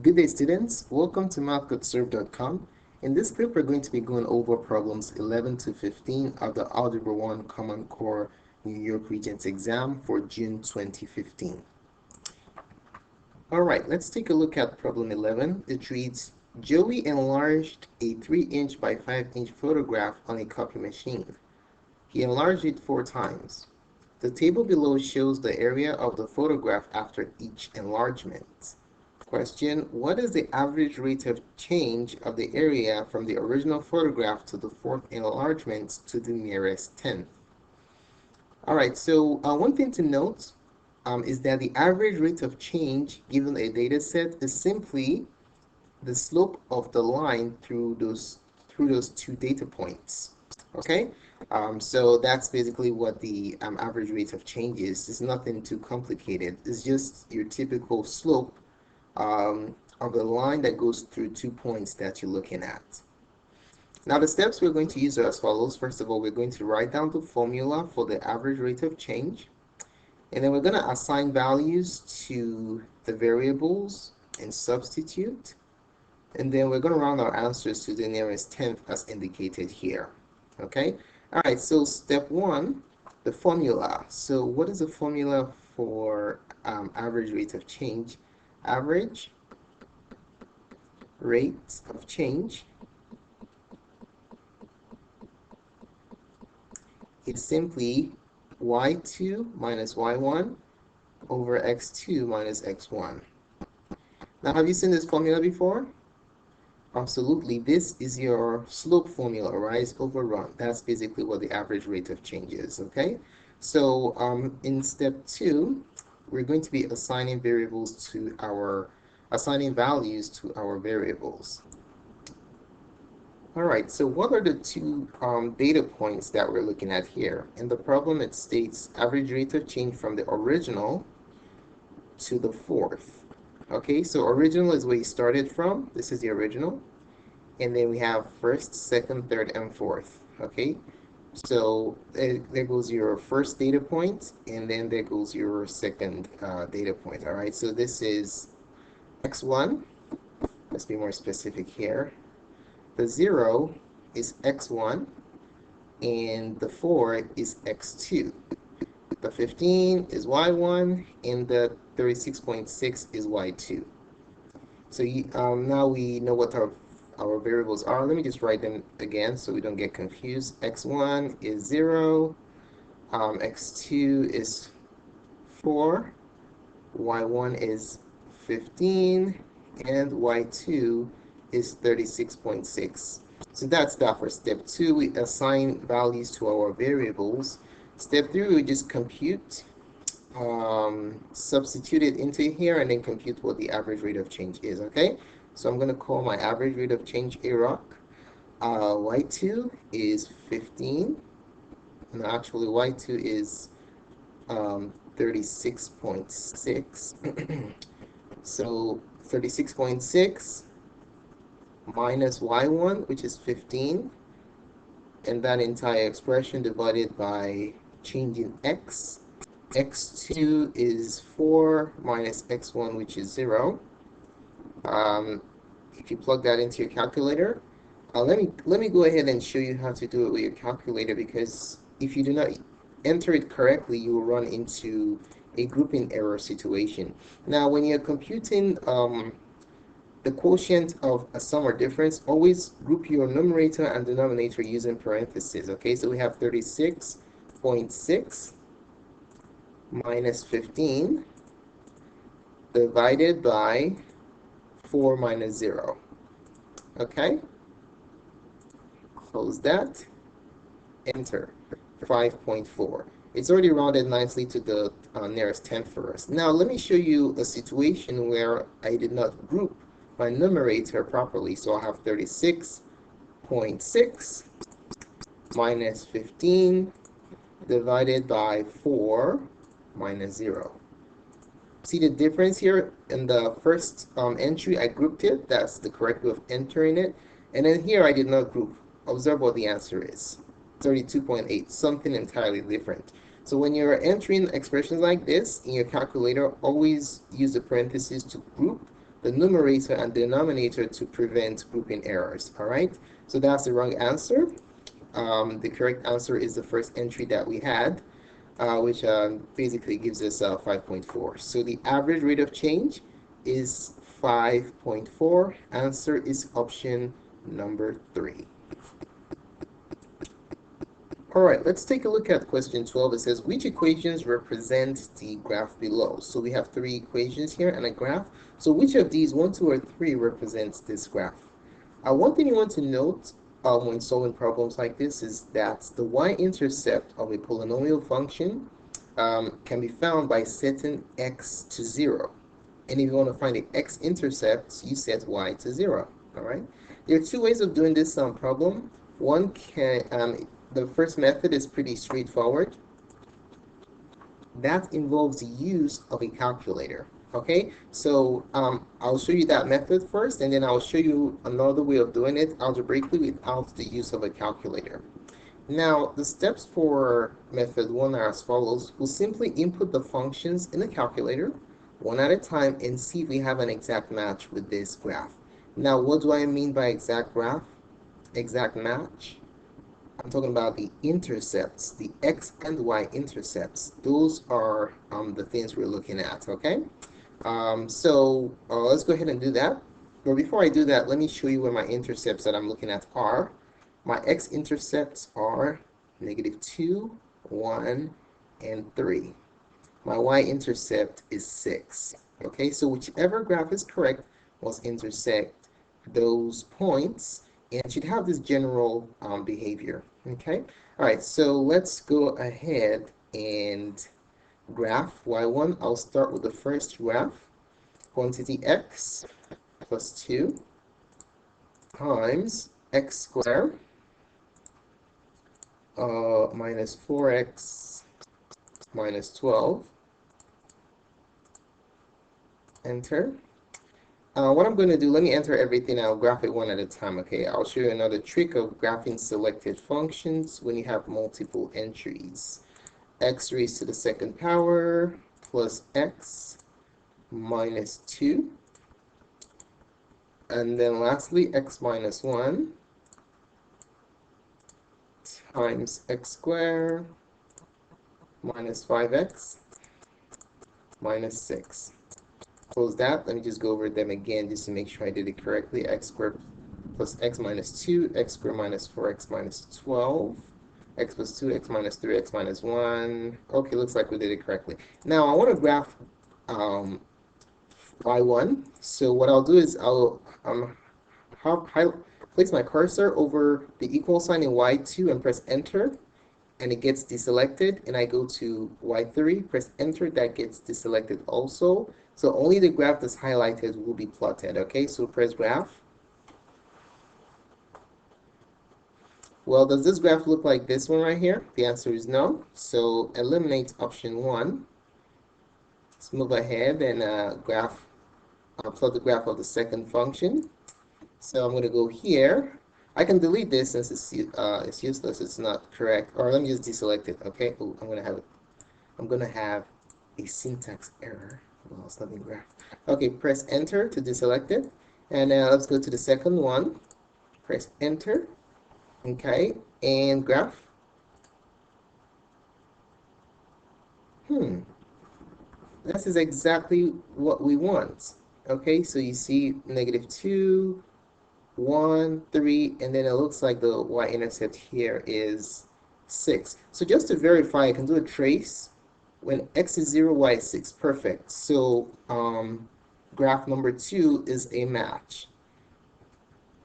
Good day, students. Welcome to mathgotserved.com. In this clip, we're going to be going over problems 11 to 15 of the Algebra 1 Common Core New York Regents exam for June 2015. All right, let's take a look at problem 11. It reads, Joey enlarged a 3-inch by 5-inch photograph on a copy machine. He enlarged it 4 times. The table below shows the area of the photograph after each enlargement. Question, what is the average rate of change of the area from the original photograph to the 4th enlargement to the nearest 10th? All right, so one thing to note is that the average rate of change given a data set is simply the slope of the line through those 2 data points. Okay, so that's basically what the average rate of change is. It's nothing too complicated. It's just your typical slope of the line that goes through 2 points that you're looking at. Now the steps we're going to use are as follows. First of all, we're going to write down the formula for the average rate of change, and then we're going to assign values to the variables and substitute, and then we're going to round our answers to the nearest 10th as indicated here. Okay, all right, so step 1, the formula. So what is the formula for average rate of change? Average rate of change is simply y2 minus y1 over x2 minus x1. Now, have you seen this formula before? Absolutely. This is your slope formula, rise over run. That's basically what the average rate of change is, okay? So in step 2, we're going to be assigning values to our variables. All right, so what are the 2 data points that we're looking at here? In the problem, it states average rate of change from the original to the 4th. Okay, so original is where you started from. This is the original. And then we have 1st, 2nd, 3rd, and 4th. Okay, so there goes your first data point, and then there goes your second data point. All right, so this is x1. Let's be more specific here. The 0 is x1, and the 4 is x2. The 15 is y1, and the 36.6 is y2. So now we know what our variables are. Let me just write them again so we don't get confused. x1 is 0, x2 is 4, y1 is 15, and y2 is 36.6. So that's that for step 2. We assign values to our variables. Step 3, we just compute, substitute it into here, and then compute what the average rate of change is, okay? So I'm going to call my average rate of change AROC. Y2 is 15, and actually Y2 is 36.6. So 36.6 minus y1, which is 15, and that entire expression divided by change in x. x2 is 4 minus x1, which is 0. If you plug that into your calculator, let me go ahead and show you how to do it with your calculator, because if you do not enter it correctly, you will run into a grouping error situation. Now, when you're computing the quotient of a sum or difference, always group your numerator and denominator using parentheses. Okay, so we have 36.6 minus 15 divided by 4 minus 0. Okay, close that, enter. 5.4. It's already rounded nicely to the nearest 10th for us. Now let me show you a situation where I did not group my numerator properly. So I'll have 36.6 minus 15 divided by 4 minus 0. See the difference here? In the first entry, I grouped it. That's the correct way of entering it. And then here, I did not group. Observe what the answer is. 32.8, something entirely different. So when you're entering expressions like this in your calculator, always use the parentheses to group the numerator and denominator to prevent grouping errors. All right, so that's the wrong answer. The correct answer is the first entry that we had, which basically gives us 5.4. So the average rate of change is 5.4. Answer is option number 3. All right, let's take a look at question 12. It says, which equations represent the graph below? So we have 3 equations here and a graph. So which of these, 1, 2, or 3, represents this graph? One thing you want to note when solving problems like this is that the y-intercept of a polynomial function can be found by setting x to 0. And if you want to find the x-intercept, you set y to 0. All right. There are 2 ways of doing this problem. One can the first method is pretty straightforward. That involves the use of a calculator. Okay, so I'll show you that method first, and then I'll show you another way of doing it algebraically without the use of a calculator. Now, the steps for method 1 are as follows. We'll simply input the functions in the calculator one at a time and see if we have an exact match with this graph. Now, what do I mean by exact graph? Exact match? I'm talking about the intercepts, the x and y intercepts. Those are the things we're looking at, okay? So let's go ahead and do that. But before I do that, let me show you where my intercepts that I'm looking at are. My x-intercepts are -2, 1, and 3. My y-intercept is 6. Okay, so whichever graph is correct must intersect those points and should have this general behavior. Okay, all right, so let's go ahead and graph y1. I'll start with the first graph. Quantity x plus 2 times x squared minus 4x minus 12. Enter. What I'm going to do, let me enter everything. I'll graph it one at a time, okay? I'll show you another trick of graphing selected functions when you have multiple entries. X raised to the second power plus x minus 2. And then lastly, x minus 1 times x squared minus 5x minus 6. Close that. Let me just go over them again just to make sure I did it correctly. X squared plus x minus 2, x squared minus 4x minus 12, x plus 2, x minus 3, x minus 1. Okay, looks like we did it correctly. Now I want to graph y1. So what I'll do is I'll place my cursor over the equal sign in y2 and press enter, and it gets deselected, and I go to y3, press enter, that gets deselected also. So only the graph that's highlighted will be plotted, okay? So press graph. Well, does this graph look like this one right here? The answer is no. So eliminate option 1. Let's move ahead and plot the graph of the second function. So I'm going to go here. I can delete this since it's useless. It's not correct. Or let me just deselect it. Okay. Ooh, I'm gonna have a syntax error while studying graph. Okay. Press enter to deselect it, and let's go to the second one. Press enter. Okay. And graph. This is exactly what we want. Okay. So you see -2. 1, 3, and then it looks like the y-intercept here is 6. So just to verify, I can do a trace. When x is 0, y is 6. Perfect. So graph number 2 is a match.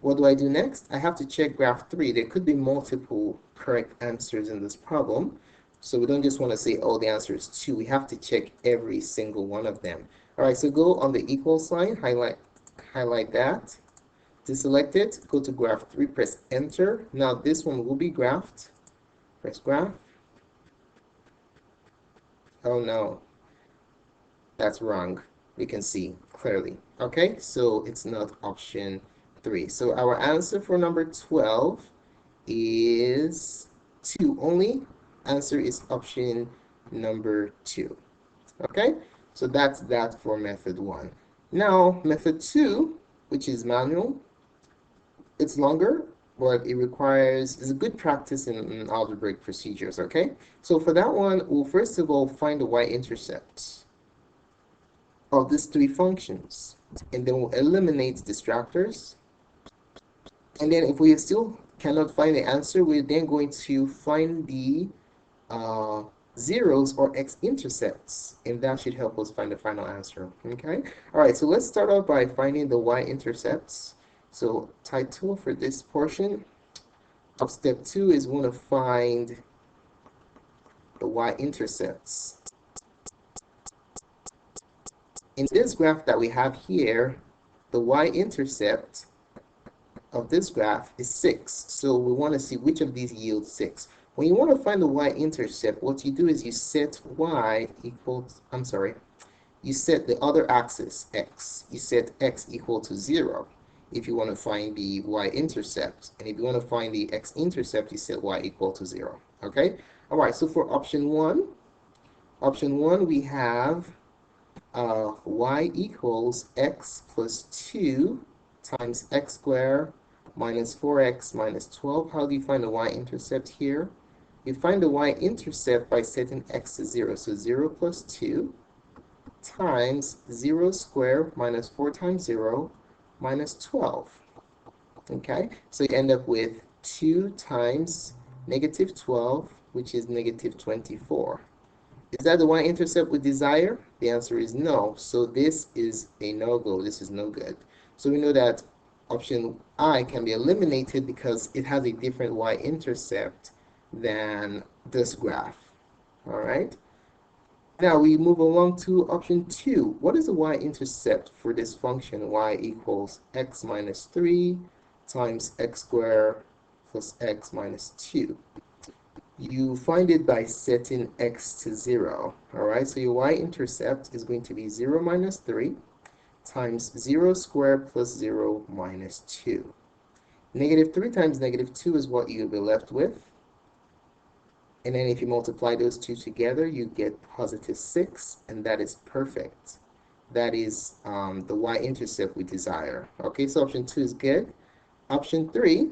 What do I do next? I have to check graph 3. There could be multiple correct answers in this problem. So we don't just want to say, oh, the answer is 2. We have to check every single one of them. All right, so go on the equal sign, highlight that. Deselect it, go to graph 3, press enter. Now this one will be graphed. Press graph. Oh no, that's wrong. We can see clearly. Okay, so it's not option 3. So our answer for number 12 is 2 only. Answer is option number 2. Okay, so that's that for method 1. Now, method 2, which is manual, it's longer, but it's a good practice in algebraic procedures, okay? So for that one, we'll first of all find the y-intercept of these three functions, and then we'll eliminate distractors. And then if we still cannot find the answer, we're then going to find the uh, zeros or x-intercepts, and that should help us find the final answer, okay? All right, so let's start off by finding the y-intercepts. So title for this portion of step 2 is we want to find the y-intercepts. In this graph that we have here, the y-intercept of this graph is 6. So we want to see which of these yields 6. When you want to find the y-intercept, what you do is you set you set the other axis, x. You set x equal to 0 if you want to find the y-intercept. And if you want to find the x-intercept, you set y equal to 0. Okay? All right, so for option 1, we have y equals x plus 2 times x squared minus 4x minus 12. How do you find the y-intercept here? You find the y-intercept by setting x to 0. So 0 plus 2 times 0 squared minus 4 times 0 minus 12. Okay, so you end up with 2 times negative 12, which is negative 24. Is that the y-intercept we desire? The answer is no. So this is a no-go. This is no good. So we know that option I can be eliminated because it has a different y-intercept than this graph. All right. Now we move along to option 2. What is the y-intercept for this function? Y equals x minus 3 times x squared plus x minus 2. You find it by setting x to 0. All right, so your y-intercept is going to be 0 minus 3 times 0 squared plus 0 minus 2. Negative 3 times negative 2 is what you'll be left with. And then if you multiply those two together, you get positive 6, and that is perfect. That is the y-intercept we desire. Okay, so option 2 is good. Option 3,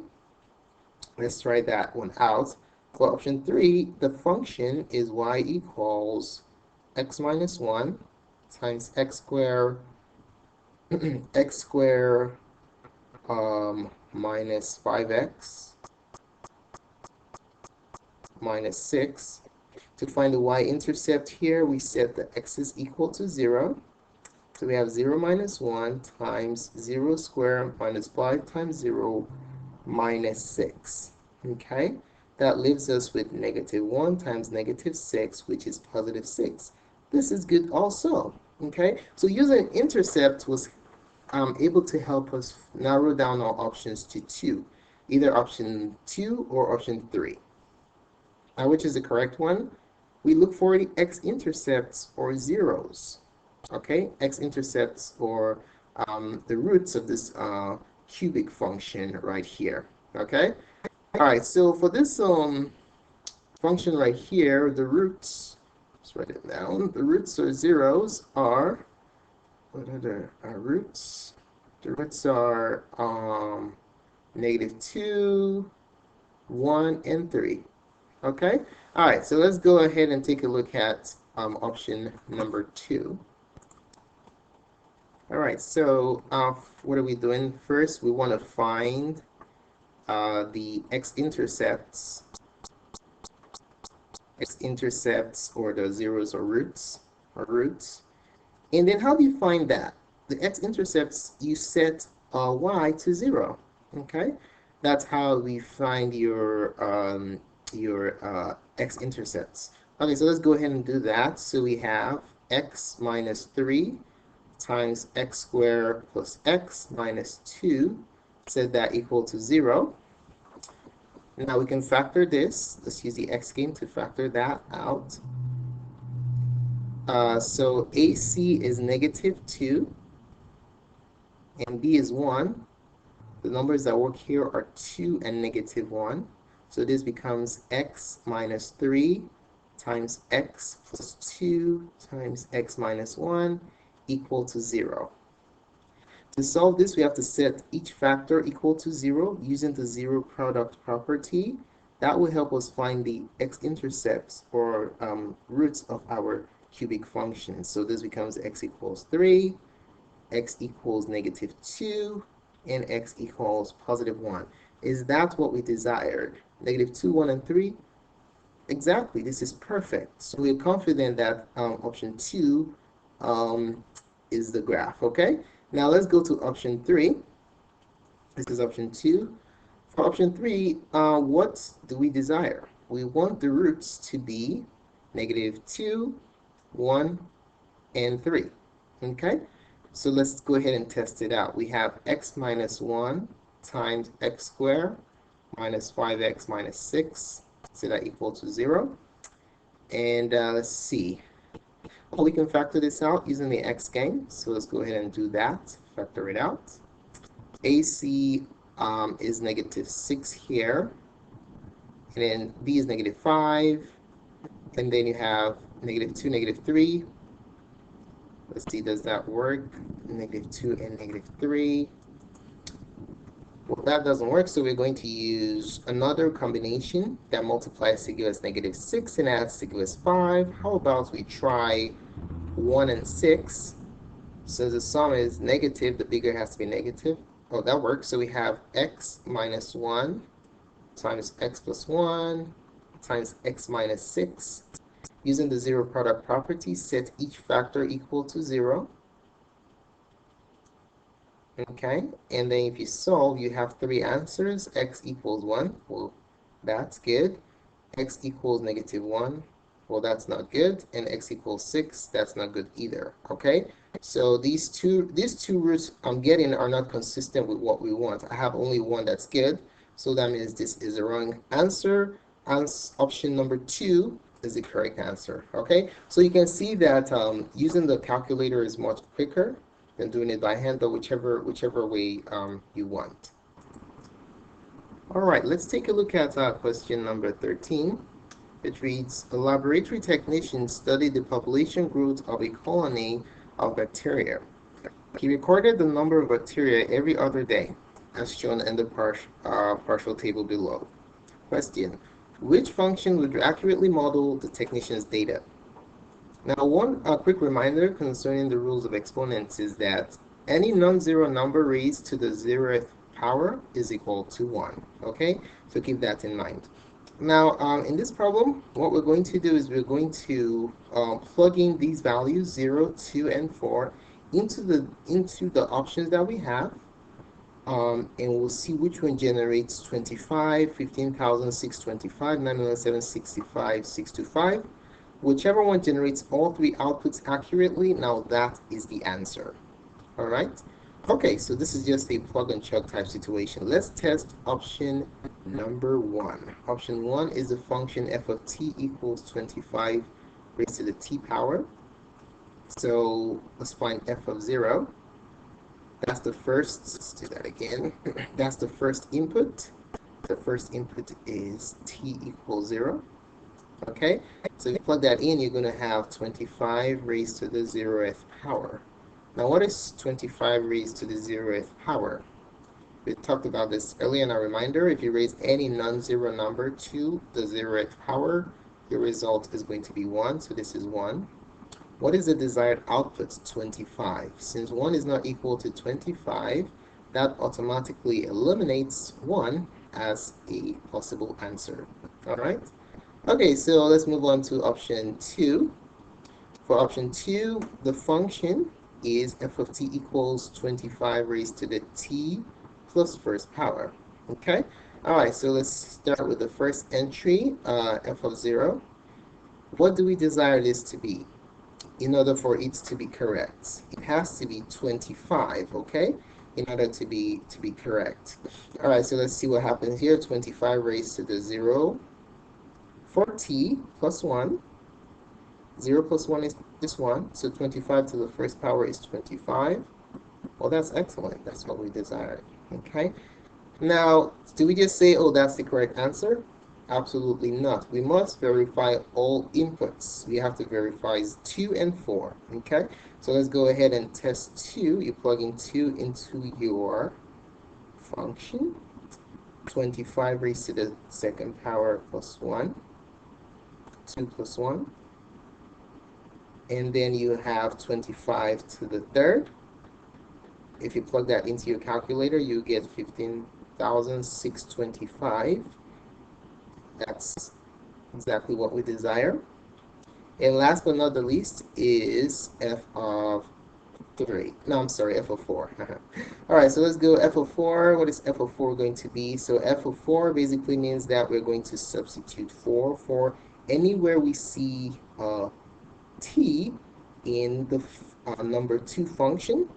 let's try that one out. For option 3, the function is y equals x minus 1 times x squared x squared minus 5x minus 6. To find the y-intercept here, we set the x is equal to 0. So we have 0 minus 1 times 0 squared minus 5 times 0 minus 6. Okay? That leaves us with negative 1 times negative 6, which is positive 6. This is good also. Okay? So using intercept was able to help us narrow down our options to 2. Either option 2 or option 3. Which is the correct one? We look for the x-intercepts or zeros. Okay? X-intercepts or the roots of this cubic function right here. Okay? All right, so for this function right here, the roots, let's write it down. The roots or zeros are, what are the roots? The roots are negative 2, 1, and 3. Okay? All right, so let's go ahead and take a look at option number 2. All right, so what are we doing? First, we want to find the x-intercepts or the zeros or roots. And then how do you find that? The x-intercepts, you set y to 0. Okay? That's how we find your x-intercepts. Okay, so let's go ahead and do that. So we have x minus 3 times x squared plus x minus 2. Set that equal to 0. Now we can factor this. Let's use the x game to factor that out. So AC is negative 2 and B is 1. The numbers that work here are 2 and negative 1. So this becomes x minus 3 times x plus 2 times x minus 1 equal to 0. To solve this, we have to set each factor equal to 0 using the zero product property. That will help us find the x-intercepts or roots of our cubic function. So this becomes x equals 3, x equals negative 2, and x equals positive 1. Is that what we desired? Negative 2, 1, and 3? Exactly, this is perfect. So we're confident that option 2 is the graph, okay? Now let's go to option 3. This is option 2. For option 3, what do we desire? We want the roots to be negative 2, 1, and 3. Okay? So let's go ahead and test it out. We have x minus 1 times x squared minus 5x minus 6. So that equal to 0. And let's see. Well, we can factor this out using the x game. So let's go ahead and do that. Factor it out. AC is negative 6 here. And then B is negative 5. And then you have negative 2, negative 3. Let's see, does that work? Negative 2 and negative 3. Well, that doesn't work, so we're going to use another combination that multiplies to give us negative 6 and adds to give us 5. How about we try 1 and 6? So the sum is negative, the bigger has to be negative. Oh, that works. So we have x minus 1 times x plus 1 times x minus 6. Using the zero product property, set each factor equal to 0. Okay, and then if you solve, you have 3 answers. X equals 1. Well, that's good. X equals negative 1. Well, that's not good. And x equals 6. That's not good either. Okay, so these two roots I'm getting are not consistent with what we want. I have only one that's good. So that means this is the wrong answer. Option number 2 is the correct answer. Okay, so you can see that using the calculator is much quicker than doing it by hand, but whichever way you want. All right, let's take a look at question number 13. It reads, a laboratory technician studied the population growth of a colony of bacteria. He recorded the number of bacteria every other day, as shown in the partial table below. Question, which function would accurately model the technician's data? Now, one quick reminder concerning the rules of exponents is that any non-zero number raised to the 0th power is equal to 1, okay? So keep that in mind. Now, in this problem, what we're going to do is we're going to plug in these values, 0, 2, and 4, into the options that we have, and we'll see which one generates 25, 15,625, 9,765, 625. Whichever one generates all 3 outputs accurately, now that is the answer. All right? Okay, so this is just a plug and chug type situation. Let's test option number 1. Option 1 is the function f of t equals 25 raised to the t power. So let's find f of 0. That's the first, let's do that again. That's the first input. The first input is t equals 0. Okay, so if you plug that in, you're going to have 25 raised to the 0th power. Now, what is 25 raised to the 0th power? We talked about this earlier in our reminder. If you raise any non-zero number to the 0th power, your result is going to be 1. So this is 1. What is the desired output? 25. Since 1 is not equal to 25, that automatically eliminates 1 as a possible answer. All right? Okay, so let's move on to option 2. For option 2, the function is f of t equals 25 raised to the t plus first power. Okay? All right, so let's start with the first entry, f of 0. What do we desire this to be in order for it to be correct? It has to be 25, okay? In order to be correct. All right, so let's see what happens here. 25 raised to the 0. For t plus 1, 0 plus 1 is just 1, so 25 to the first power is 25. Well, that's excellent. That's what we desired. Okay. Now, do we just say, oh, that's the correct answer? Absolutely not. We must verify all inputs. We have to verify 2 and 4. Okay, so let's go ahead and test 2. You plug in 2 into your function. 25 raised to the second power plus 1. 2 plus 1. And then you have 25 to the third. If you plug that into your calculator, you get 15,625. That's exactly what we desire. And last but not the least is f of 3. No, I'm sorry, f of 4. All right, so let's go f of 4. What is f of 4 going to be? So f of 4 basically means that we're going to substitute 4 for anywhere we see t in the number 2 function.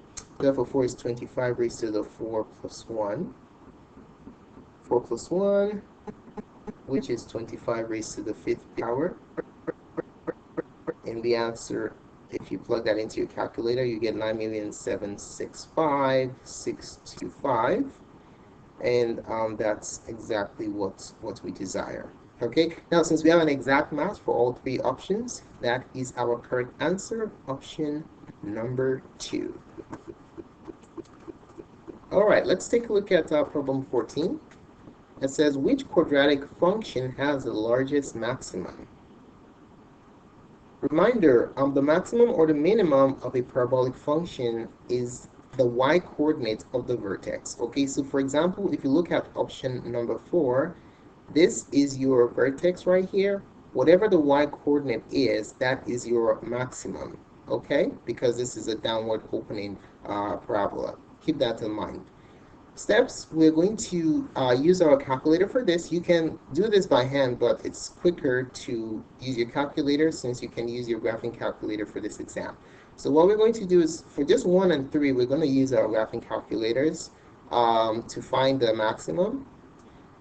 So f of 4 is 25 raised to the 4 plus 1. 4 plus 1, which is 25 raised to the 5th power. And the answer, if you plug that into your calculator, you get 9,765,625. And that's exactly what we desire. Okay, now since we have an exact match for all 3 options, that is our correct answer, option number 2. All right, let's take a look at problem 14. It says, which quadratic function has the largest maximum? Reminder, the maximum or the minimum of a parabolic function is the y-coordinate of the vertex. Okay, so for example, if you look at option number 4, this is your vertex right here. Whatever the y-coordinate is, that is your maximum, okay? Because this is a downward opening parabola. Keep that in mind. Steps, we're going to use our calculator for this. You can do this by hand, but it's quicker to use your calculator since you can use your graphing calculator for this exam. So what we're going to do is, for just 1 and 3, we're going to use our graphing calculators to find the maximum.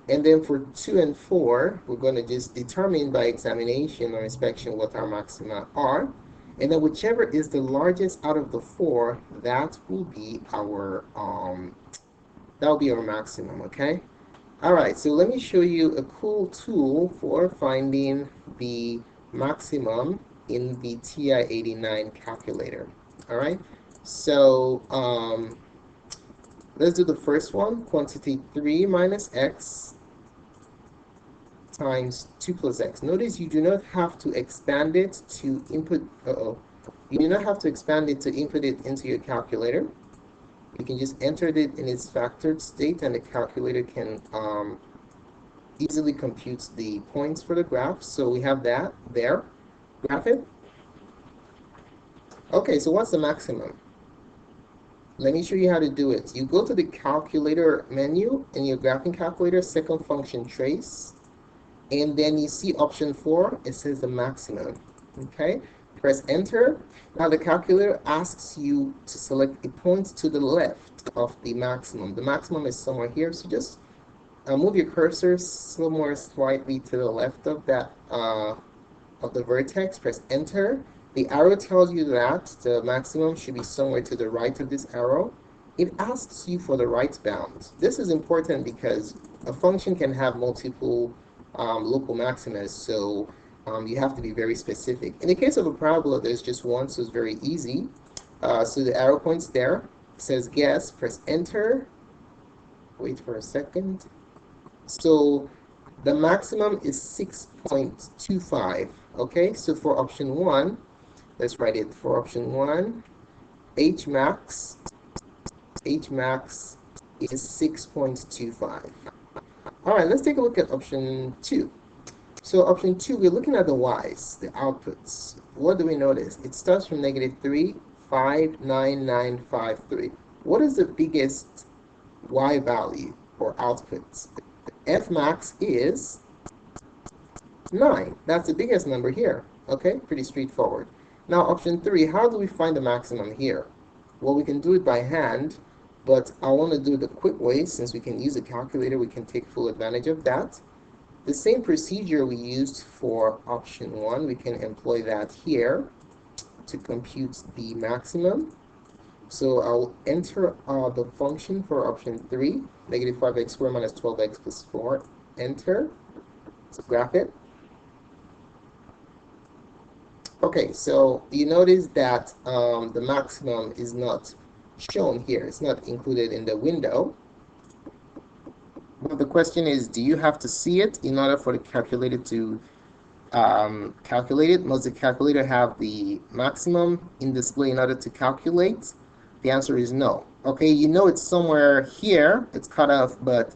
And then for 2 and 4, we're going to just determine by examination or inspection what our maxima are. And then whichever is the largest out of the 4, that will be our maximum, okay? All right, so let me show you a cool tool for finding the maximum in the TI-89 calculator. All right, so let's do the first one, quantity 3 minus x times 2 plus x. Notice you do not have to expand it to input, you do not have to expand it to input it into your calculator. You can just enter it in its factored state and the calculator can easily compute the points for the graph. So we have that there. Graph it. Okay, so what's the maximum? Let me show you how to do it. You go to the calculator menu in your graphing calculator, second function trace, and then you see option 4, it says the maximum. Okay, press enter. Now the calculator asks you to select a point to the left of the maximum. The maximum is somewhere here, so just move your cursor somewhere slightly to the left of that of the vertex. Press enter. The arrow tells you that the maximum should be somewhere to the right of this arrow. It asks you for the right bound. This is important because a function can have multiple local maximas, so you have to be very specific. In the case of a parabola, there's just one, so it's very easy. So the arrow points there. It says guess, press enter. Wait for a second. So the maximum is 6.25. Okay, so for option 1, let's write it. For option 1, H max is 6.25. All right, let's take a look at option 2. So option 2, we're looking at the y's, the outputs. What do we notice? It starts from -3, 5, 9, 9, 5, 3. What is the biggest y value or outputs? F max is 9. That's the biggest number here. Okay, pretty straightforward. Now option 3, how do we find the maximum here? Well, we can do it by hand, but I want to do it the quick way. Since we can use a calculator, we can take full advantage of that. The same procedure we used for option 1, we can employ that here to compute the maximum. So I'll enter the function for option 3, -5x squared minus 12x plus 4, enter. So graph it. Okay, so you notice that the maximum is not shown here. It's not included in the window. But the question is, do you have to see it in order for the calculator to calculate it? Must the calculator have the maximum in display in order to calculate? The answer is no. Okay, you know it's somewhere here, it's cut off, but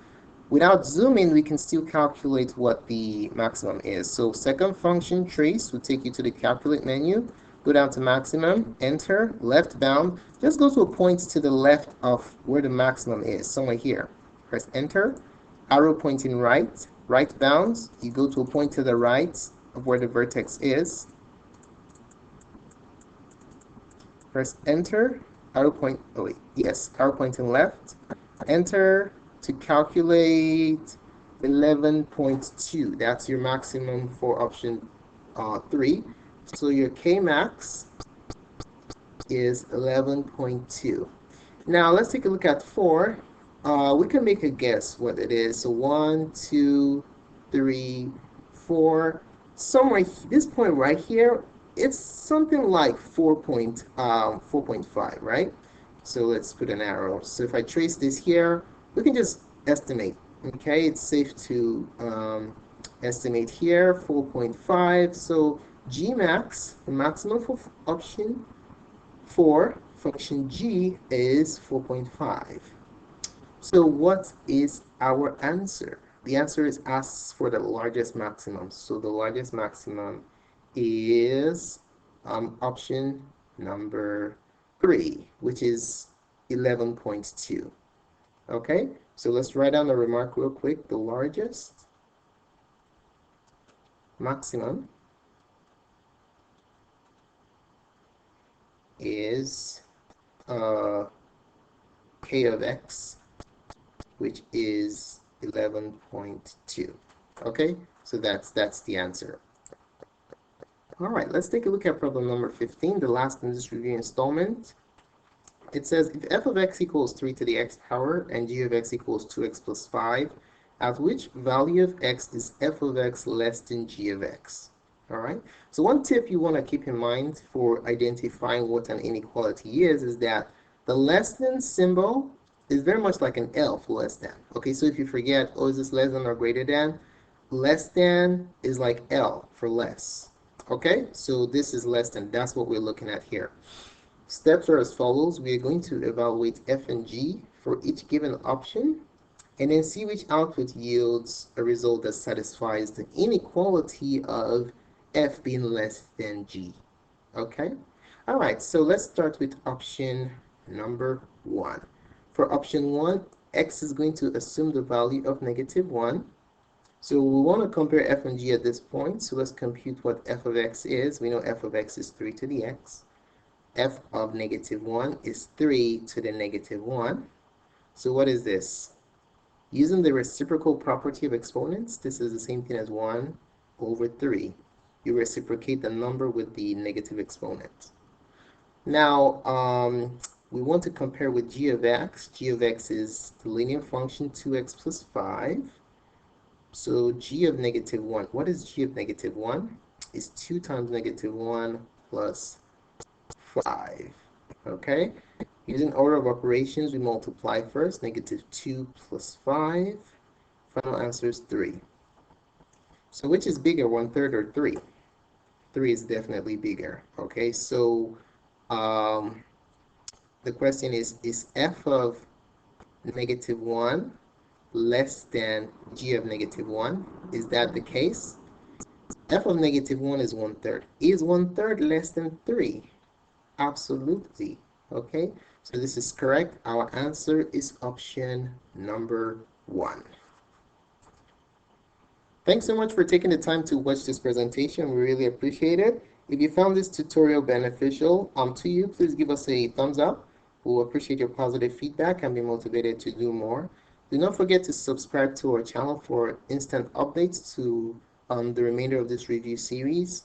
without zooming, we can still calculate what the maximum is. So second function trace will take you to the calculate menu, go down to maximum, enter, left bound, just go to a point to the left of where the maximum is, somewhere here. Press enter, arrow pointing right, right bounds, you go to a point to the right of where the vertex is. Press enter, arrow point, oh wait, yes, arrow pointing left, enter to calculate 11.2. That's your maximum for option 3. So your K max is 11.2. Now let's take a look at 4. We can make a guess what it is. So 1, 2, 3, 4. Somewhere, this point right here, it's something like 4.5, right? So let's put an arrow. So if I trace this here, we can just estimate. Okay, it's safe to estimate here, 4.5. So Gmax, the maximum for option 4, function G is 4.5. So what is our answer? The answer is asks for the largest maximum. So the largest maximum is option number 3, which is 11.2. Okay, so let's write down the remark real quick. The largest maximum is k of x, which is 11.2. Okay, so that's the answer. All right, let's take a look at problem number 15, the last in this review installment. It says if f of x equals 3 to the x power and g of x equals 2x plus 5, at which value of x is f of x less than g of x? All right, so one tip you want to keep in mind for identifying what an inequality is that the less than symbol is very much like an L for less than. Okay, so if you forget, oh, is this less than or greater than? Less than is like L for less. Okay, so this is less than. That's what we're looking at here. Steps are as follows. We are going to evaluate f and g for each given option and then see which output yields a result that satisfies the inequality of f being less than g. Okay? All right, so let's start with option number 1. For option 1, x is going to assume the value of -1. So we want to compare f and g at this point. So let's compute what f of x is. We know f of x is 3 to the x. F of -1 is 3 to the -1. So what is this? Using the reciprocal property of exponents, this is the same thing as 1 over 3. You reciprocate the number with the negative exponent. Now, we want to compare with g of x. G of x is the linear function 2x plus 5. So g of -1, what is g of -1? It's 2 times -1 plus 5. Okay? Using order of operations, we multiply first. -2 plus 5. Final answer is 3. So which is bigger, 1/3 or 3? 3 is definitely bigger. Okay, so the question is f of -1 less than g of -1? Is that the case? F of -1 is 1/3. Is 1/3 less than 3? Absolutely. Okay, so this is correct. Our answer is option number 1. Thanks so much for taking the time to watch this presentation. We really appreciate it. If you found this tutorial beneficial to you, please give us a thumbs up. We'll appreciate your positive feedback and be motivated to do more. Do not forget to subscribe to our channel for instant updates to the remainder of this review series.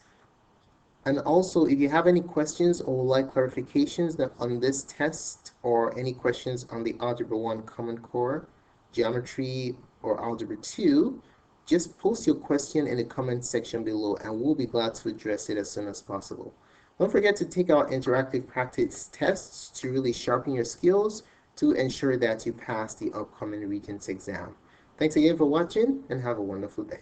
And also, if you have any questions or would like clarifications on this test or any questions on the Algebra 1 Common Core, Geometry, or Algebra 2, just post your question in the comment section below and we'll be glad to address it as soon as possible. Don't forget to take our interactive practice tests to really sharpen your skills to ensure that you pass the upcoming Regents exam. Thanks again for watching and have a wonderful day.